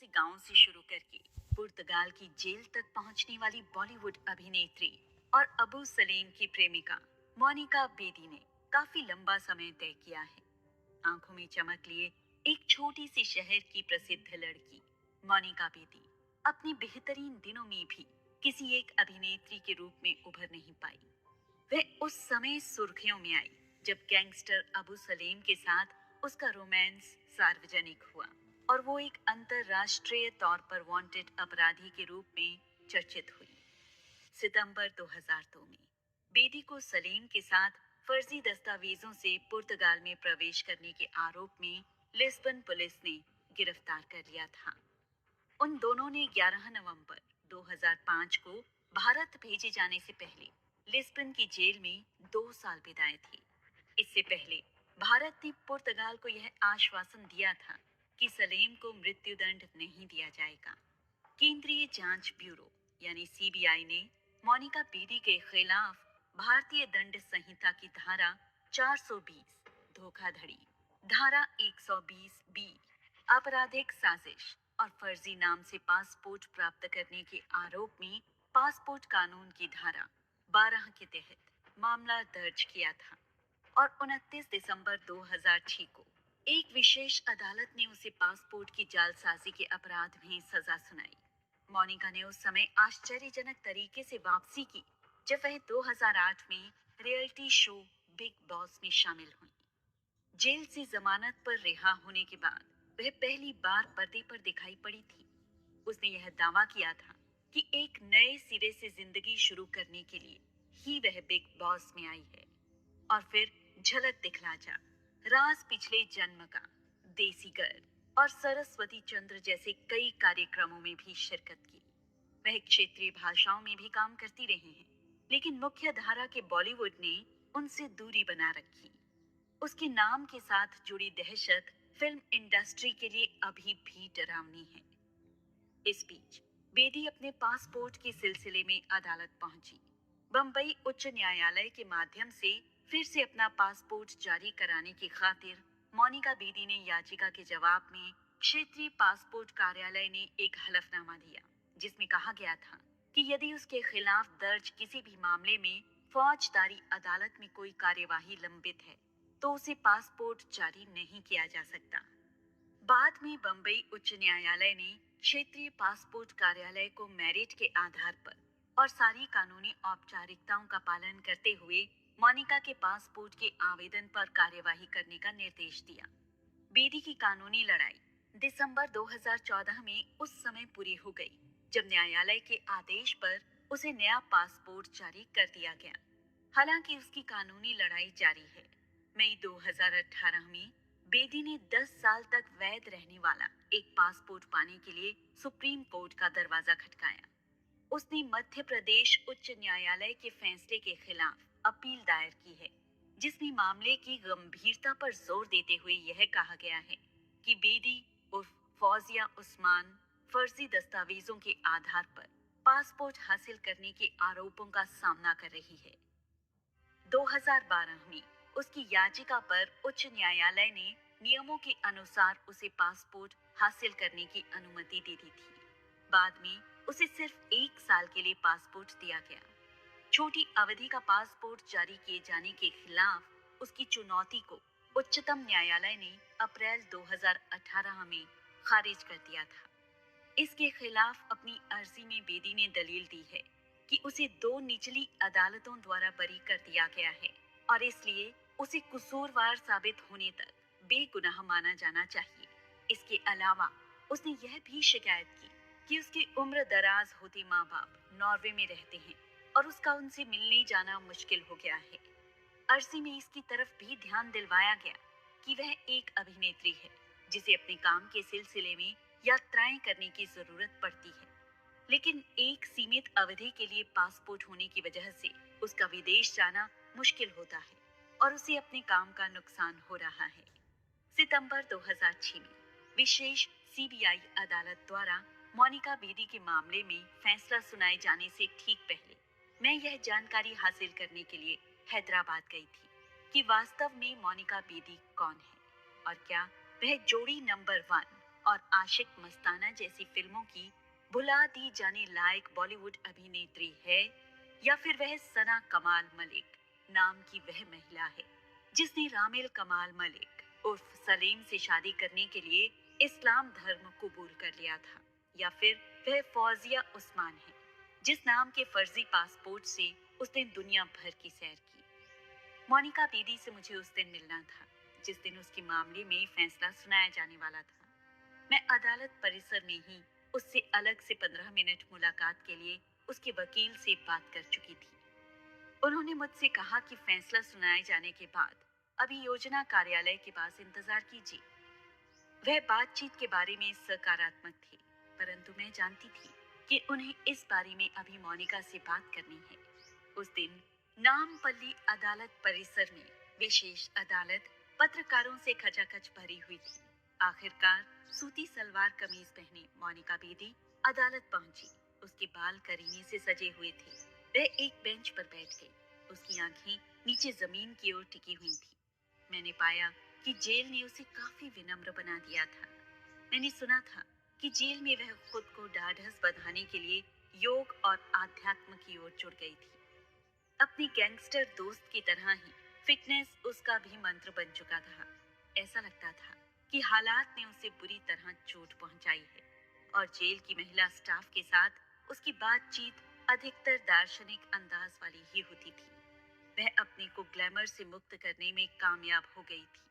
से गांव से शुरू करके पुर्तगाल की जेल तक पहुंचने वाली बॉलीवुड अभिनेत्री और अबू सलीम की प्रेमिका मोनिका बेदी ने काफी लंबा समय तय किया है। आंखों में चमक लिए एक छोटी सी शहर की प्रसिद्ध लड़की मोनिका बेदी अपने बेहतरीन दिनों में भी किसी एक अभिनेत्री के रूप में उभर नहीं पाई। वह उस समय सुर्खियों में आई जब गैंगस्टर अबू सलीम के साथ उसका रोमांस सार्वजनिक हुआ और वो एक अंतरराष्ट्रीय तौर पर वांटेड अपराधी के रूप में चर्चित हुई। सितंबर 2002 में बेदी को सलीम के साथ फर्जी दस्तावेजों से पुर्तगाल में प्रवेश करने के आरोप में लिस्बन पुलिस ने गिरफ्तार कर लिया था। उन दोनों ने 11 नवंबर 2005 को भारत भेजे जाने से पहले लिस्बन की जेल में 2 साल बिताए थे। इससे पहले भारत ने पुर्तगाल को यह आश्वासन दिया था कि सलीम को मृत्युदंड नहीं दिया जाएगा। केंद्रीय जांच ब्यूरो यानी सीबीआई ने मोनिका बेदी के खिलाफ भारतीय दंड संहिता की धारा 420 धोखाधड़ी, धारा 120 बी आपराधिक साजिश और फर्जी नाम से पासपोर्ट प्राप्त करने के आरोप में पासपोर्ट कानून की धारा 12 के तहत मामला दर्ज किया था और 29 दिसंबर 2006 को एक विशेष अदालत ने उसे पासपोर्ट की जालसाजी के अपराध में सजा सुनाई। मोनिका ने उस समय आश्चर्यजनक तरीके से वापसी की जब वह 2008 में रियलिटी शो बिग बॉस में शामिल हुई। जेल से जमानत पर रिहा होने के बाद वह पहली बार पर्दे पर दिखाई पड़ी थी। उसने यह दावा किया था कि एक नए सिरे से जिंदगी शुरू करने के लिए ही वह बिग बॉस में आई है। और फिर झलक दिखला जा, राज पिछले जन्म का, देसी गर्ल और सरस्वती चंद्र जैसे कई कार्यक्रमों में भी शिरकत की। वह क्षेत्रीय भाषाओं में भी काम करती रही हैं, लेकिन मुख्य धारा के बॉलीवुड ने उनसे दूरी बना रखी। उसके नाम के साथ जुड़ी दहशत फिल्म इंडस्ट्री के लिए अभी भी डरावनी है। इस बीच बेदी अपने पासपोर्ट के सिलसिले में अदालत पहुंची। बंबई उच्च न्यायालय के माध्यम से फिर से अपना पासपोर्ट जारी कराने की खातिर मोनिका बेदी ने याचिका के जवाब में क्षेत्रीय पासपोर्ट कार्यालय ने एक हलफनामा दिया, जिसमें कहा गया था कि यदि उसके खिलाफ दर्ज किसी भी मामले में फौजदारी अदालत में कोई कार्यवाही लंबित है तो उसे पासपोर्ट जारी नहीं किया जा सकता। बाद में बंबई उच्च न्यायालय ने क्षेत्रीय पासपोर्ट कार्यालय को मेरिट के आधार पर और सारी कानूनी औपचारिकताओं का पालन करते हुए मोनिका के पासपोर्ट के आवेदन पर कार्यवाही करने का निर्देश दिया। बेदी की कानूनी लड़ाई दिसंबर 2014 में उस समय पूरी हो गई जब न्यायालय के आदेश पर उसे नया पासपोर्ट जारी कर दिया गया। हालांकि उसकी कानूनी लड़ाई जारी है। मई 2018 में बेदी ने 10 साल तक वैध रहने वाला एक पासपोर्ट पाने के लिए सुप्रीम कोर्ट का दरवाजा खटकाया। उसने मध्य प्रदेश उच्च न्यायालय के फैसले के खिलाफ अपील दायर की है, जिसमें मामले की गंभीरता पर जोर देते हुए यह कहा गया है कि बेदी उर्फ फौजिया उस्मान फर्जी दस्तावेजों के आधार पर पासपोर्ट हासिल करने के आरोपों का सामना कर रही है। 2012 में उसकी याचिका पर उच्च न्यायालय ने नियमों के अनुसार उसे पासपोर्ट हासिल करने की अनुमति दे दी थी। बाद में उसे सिर्फ 1 साल के लिए पासपोर्ट दिया गया। छोटी अवधि का पासपोर्ट जारी किए जाने के खिलाफ उसकी चुनौती को उच्चतम न्यायालय ने अप्रैल 2018 में खारिज कर दिया था। इसके खिलाफ अपनी अर्जी में बेदी ने दलील दी है कि उसे 2 निचली अदालतों द्वारा बरी कर दिया गया है और इसलिए उसे कसूरवार साबित होने तक बेगुनाह माना जाना चाहिए। इसके अलावा उसने यह भी शिकायत की कि उसके उम्र दराज होते माँ बाप नॉर्वे में रहते हैं और उसका उनसे मिलने जाना मुश्किल हो गया है। अर्जी में इसकी तरफ भी ध्यान दिलवाया गया कि वह एक अभिनेत्री है जिसे अपने काम के सिलसिले में यात्राएं करने की जरूरत पड़ती है, लेकिन एक सीमित अवधि के लिए पासपोर्ट होने की वजह से उसका विदेश जाना मुश्किल होता है और उसे अपने काम का नुकसान हो रहा है। सितंबर 2006 में विशेष सीबीआई अदालत द्वारा मोनिका बेदी के मामले में फैसला सुनाए जाने से ठीक पहले मैं यह जानकारी हासिल करने के लिए हैदराबाद गई थी कि वास्तव में मोनिका बेदी कौन है और क्या वह जोड़ी नंबर 1 और आशिक मस्ताना जैसी फिल्मों की भुला दी जाने लायक बॉलीवुड अभिनेत्री है, या फिर वह सना कमाल मलिक नाम की वह महिला है जिसने रामिल कमाल मलिक उर्फ सलीम से शादी करने के लिए इस्लाम धर्म कबूल कर लिया था, या फिर वह फौजिया उस्मान है जिस नाम के फर्जी पासपोर्ट से उसने दुनिया भर की सैर की। मोनिका बेदी से मुझे उस दिन मिलना था जिस दिन उसके मामले में फैसला सुनाया जाने वाला था। मैं अदालत परिसर में ही उससे अलग से 15 मिनट मुलाकात के लिए उसके वकील से बात कर चुकी थी। उन्होंने मुझसे कहा कि फैसला सुनाए जाने के बाद अभियोजना कार्यालय के पास इंतजार कीजिए। वह बातचीत के बारे में सकारात्मक थे, परंतु मैं जानती थी कि उन्हें इस बारे में अभी मोनिका से बात करनी है। उस दिन नामपल्ली अदालत परिसर में विशेष अदालत पत्रकारों से खचाखच भरी हुई थी। आखिरकार सूती सलवार कमीज पहने मोनिका बेदी अदालत पहुंची। उसके बाल करीने से सजे हुए थे। वह एक बेंच पर बैठ गई। उसकी आंखें नीचे जमीन की ओर टिकी हुई थी। मैंने पाया कि जेल ने उसे काफी विनम्र बना दिया था। मैंने सुना था कि जेल में वह खुद को ढाढ़स बंधाने के लिए योग और आध्यात्म की ओर जुड़ गई थी। अपने गैंगस्टर दोस्त की तरह ही फिटनेस उसका भी मंत्र बन चुका था। ऐसा लगता था कि हालात ने उसे बुरी तरह चोट पहुंचाई है और जेल की महिला स्टाफ के साथ उसकी बातचीत अधिकतर दार्शनिक अंदाज वाली ही होती थी। वह अपने को ग्लैमर से मुक्त करने में कामयाब हो गई थी।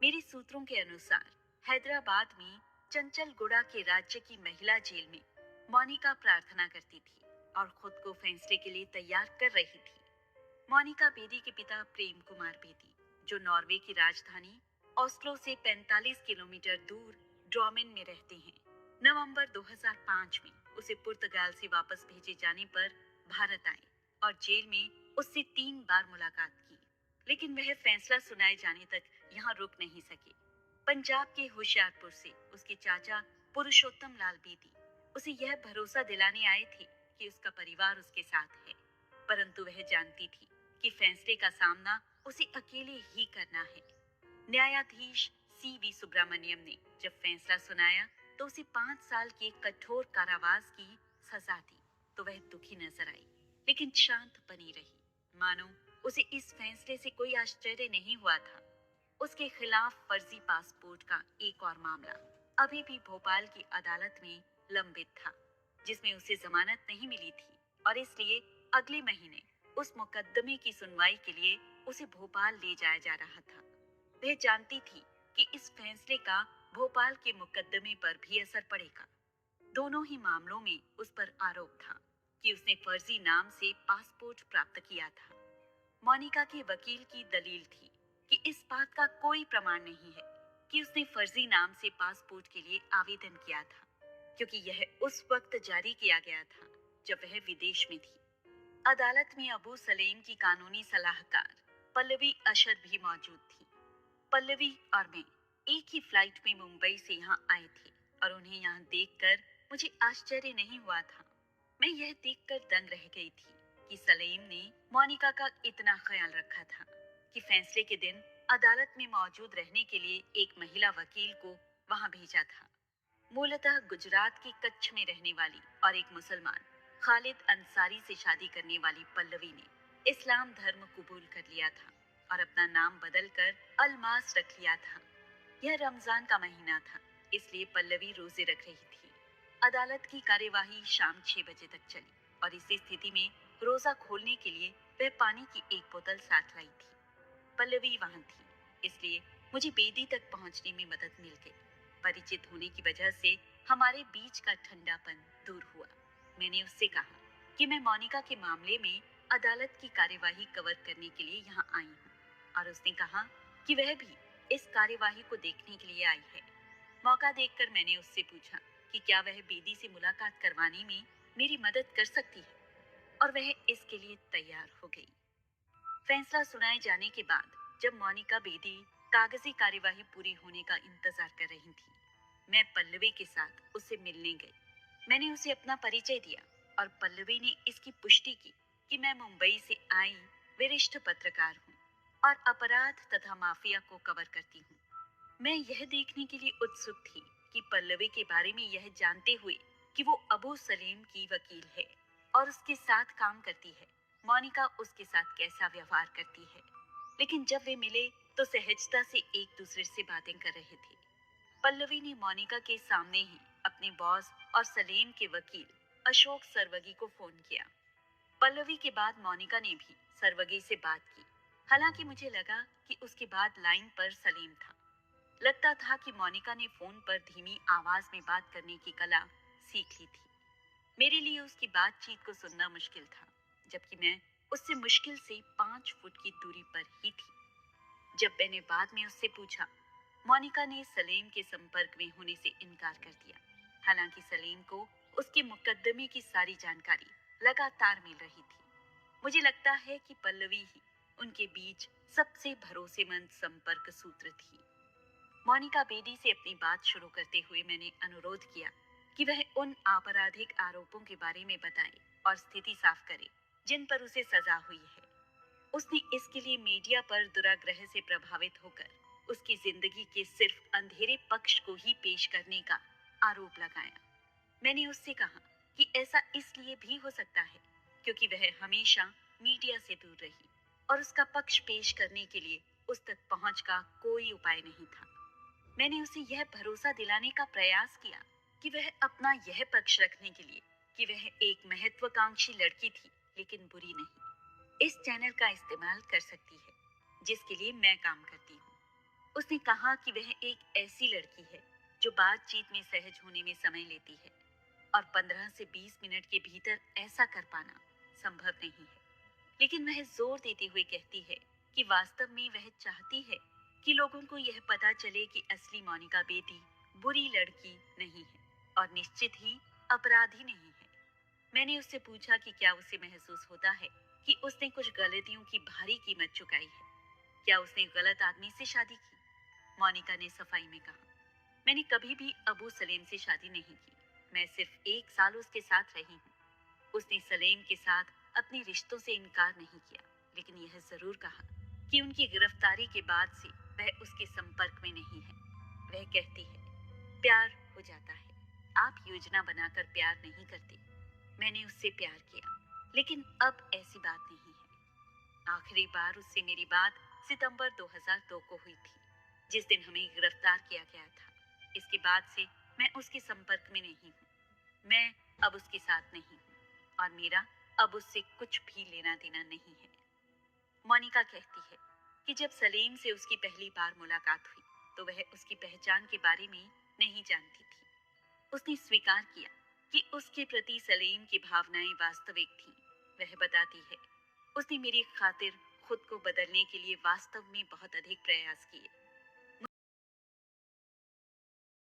मेरे सूत्रों के अनुसार हैदराबाद में चंचलगुड़ा के राज्य की महिला जेल में मोनिका प्रार्थना करती थी और खुद को फैसले के लिए तैयार कर रही थी। मोनिका बेदी के पिता प्रेम कुमार बेदी, जो नॉर्वे की राजधानी ओस्लो से 45 किलोमीटर दूर ड्रॉमेन में रहते हैं, नवंबर 2005 में उसे पुर्तगाल से वापस भेजे जाने पर भारत आए और जेल में उससे 3 बार मुलाकात की, लेकिन वह फैसला सुनाए जाने तक यहाँ रुक नहीं सके। पंजाब के होशियारपुर से उसके चाचा पुरुषोत्तम लाल बेदी उसे यह भरोसा दिलाने आए थे कि उसका परिवार उसके साथ है, परंतु वह जानती थी कि फैसले का सामना उसे अकेले ही करना है। न्यायाधीश CV सुब्रमण्यम ने जब फैसला सुनाया तो उसे 5 साल के कठोर कारावास की सजा दी तो वह दुखी नजर आई, लेकिन शांत बनी रही, मानो उसे इस फैसले से कोई आश्चर्य नहीं हुआ था। उसके खिलाफ फर्जी पासपोर्ट का एक और मामला अभी भी भोपाल की अदालत में लंबित था, जिसमें उसे जमानत नहीं मिली थी और इसलिए अगले महीने उस मुकदमे की सुनवाई के लिए उसे भोपाल ले जाया जा रहा था। वह जानती थी कि इस फैसले का भोपाल के मुकदमे पर भी असर पड़ेगा। दोनों ही मामलों में उस पर आरोप था कि उसने फर्जी नाम से पासपोर्ट प्राप्त किया था। मोनिका के वकील की दलील थी कि इस बात का कोई प्रमाण नहीं है कि उसने फर्जी नाम से पासपोर्ट के लिए आवेदन किया था, क्योंकि यह उस वक्त जारी किया गया था जब वह विदेश में थी। अदालत में अबू सलेम की कानूनी सलाहकार पल्लवी अशर भी मौजूद थी। पल्लवी और मैं एक ही फ्लाइट में मुंबई से यहाँ आए थे और उन्हें यहाँ देखकर मुझे आश्चर्य नहीं हुआ था। मैं यह देखकर दंग रह गई थी कि सलीम ने मोनिका का इतना ख्याल रखा था कि फैसले के दिन अदालत में मौजूद रहने के लिए एक महिला वकील को वहां भेजा था। मूलतः गुजरात के कच्छ में रहने वाली और एक मुसलमान खालिद अंसारी से शादी करने वाली पल्लवी ने इस्लाम धर्म कबूल कर लिया था और अपना नाम बदलकर अलमास रख लिया था। यह रमजान का महीना था, इसलिए पल्लवी रोजे रख रही थी। अदालत की कार्यवाही शाम 6 बजे तक चली और इसी स्थिति में रोजा खोलने के लिए वह पानी की एक बोतल साथ लाई थी। पल्लवी वहां थी, इसलिए मुझे बेदी तक पहुंचने में मदद मिल गई। परिचित होने की वजह से हमारे बीच का ठंडापन दूर हुआ। मैंने उससे कहा कि मैं मोनिका के मामले में अदालत की कार्यवाही कवर करने के लिए यहाँ आई हूँ, और उसने कहा कि वह भी इस कार्यवाही को देखने के लिए आई है। मौका देखकर मैंने उससे पूछा कि क्या वह बेदी से मुलाकात करवाने में मेरी मदद कर सकती है, और वह इसके लिए तैयार हो गई। फैसला सुनाए जाने के बाद जब मोनिका बेदी कागजी कार्यवाही पूरी होने का इंतजार कर रही थी, मैं पल्लवी के साथ उससे मिलने गई। मैंने उसे अपना परिचय दिया और पल्लवी ने इसकी पुष्टि की कि मैं मुंबई से आई वरिष्ठ पत्रकार हूँ और अपराध तथा माफिया को कवर करती हूँ। मैं यह देखने के लिए उत्सुक थी कि पल्लवी के बारे में यह जानते हुए कि वो अबू सलीम की वकील है और उसके साथ काम करती है, मोनिका उसके साथ कैसा व्यवहार करती है। लेकिन जब वे मिले तो सहजता से एक दूसरे से बातें कर रहे थे। पल्लवी ने मोनिका के सामने ही अपने बॉस और सलीम के वकील अशोक सरवगी को फोन किया। पल्लवी के बाद मोनिका ने भी सरवगी से बात की। हालांकि मुझे लगा कि उसके बाद लाइन पर सलीम था। लगता था कि मोनिका ने फोन पर धीमी आवाज में बात करने की कला सीख ली थी। मेरे लिए उसकी बातचीत को सुनना मुश्किल था, जबकि मैं उससे मुश्किल से 5 फुट की दूरी पर ही थी। जब मैंने बाद में उससे पूछा, मोनिका ने सलीम के संपर्क में होने से इनकार कर दिया। हालांकि सलीम को उसके मुकदमे की सारी जानकारी लगातार मिल रही थी। मुझे लगता है कि पल्लवी ही उनके बीच सबसे भरोसेमंद संपर्क सूत्र थी। मोनिका बेदी से अपनी बात शुरू करते हुए मैंने अनुरोध किया कि वह उन आपराधिक आरोपों के बारे में बताए और स्थिति साफ करे जिन पर उसे सजा हुई है। उसने इसके लिए मीडिया पर दुराग्रह से प्रभावित होकर उसकी जिंदगी के सिर्फ अंधेरे पक्ष को ही पेश करने का आरोप लगाया। मैंने उससे कहा कि ऐसा इसलिए भी हो सकता है क्योंकि वह हमेशा मीडिया से दूर रही और उसका पक्ष पेश करने के लिए उस तक पहुंच का कोई उपाय नहीं था। मैंने उसे यह भरोसा दिलाने का प्रयास किया कि वह अपना यह पक्ष रखने के लिए कि वह एक महत्वाकांक्षी लड़की थी लेकिन बुरी नहीं, इस चैनल का इस्तेमाल कर सकती है जिसके लिए मैं काम करती हूँ। उसने कहा कि वह एक ऐसी लड़की है जो बातचीत में सहज होने में समय लेती है और 15 से 20 मिनट के भीतर ऐसा कर पाना संभव नहीं है। लेकिन वह जोर देते हुए कहती है कि वास्तव में वह चाहती है कि लोगों को यह पता चले कि असली मोनिका बेदी बुरी लड़की नहीं है और निश्चित ही अपराधी नहीं है। मैंने उससे पूछा कि क्या उसे महसूस होता है कि उसने कुछ गलतियों की भारी कीमत चुकाई है। क्या उसने गलत आदमी से शादी की? मोनिका ने सफाई में कहा, मैंने कभी भी अबू सलीम से शादी नहीं की। मैं सिर्फ 1 साल उसके साथ रही हूँ। उसने सलीम के साथ अपने रिश्तों से इनकार नहीं किया, लेकिन यह जरूर कहा कि उनकी गिरफ्तारी के बाद से वह उसके संपर्क में नहीं है। वह कहती है, प्यार हो जाता है, आप योजना बनाकर प्यार नहीं करते। मैंने उससे प्यार किया, लेकिन अब ऐसी बात नहीं है। आखिरी बार उससे मेरी बात सितंबर 2002 को हुई थी, जिस दिन हमें गिरफ्तार किया गया था। इसके बाद से मैं उसके संपर्क में नहीं हूँ। मैं अब उसके साथ नहीं हूँ और मेरा अब उससे कुछ भी लेना देना नहीं है। मोनिका कहती है कि जब सलीम से उसकी पहली बार मुलाकात हुई तो वह उसकी पहचान के बारे में नहीं जानती थी। उसने स्वीकार किया कि उसके प्रति सलीम की भावनाएं वास्तविक थीं। वह बताती है, उसने मेरी खातिर खुद को बदलने के लिए वास्तव में बहुत अधिक प्रयास किए।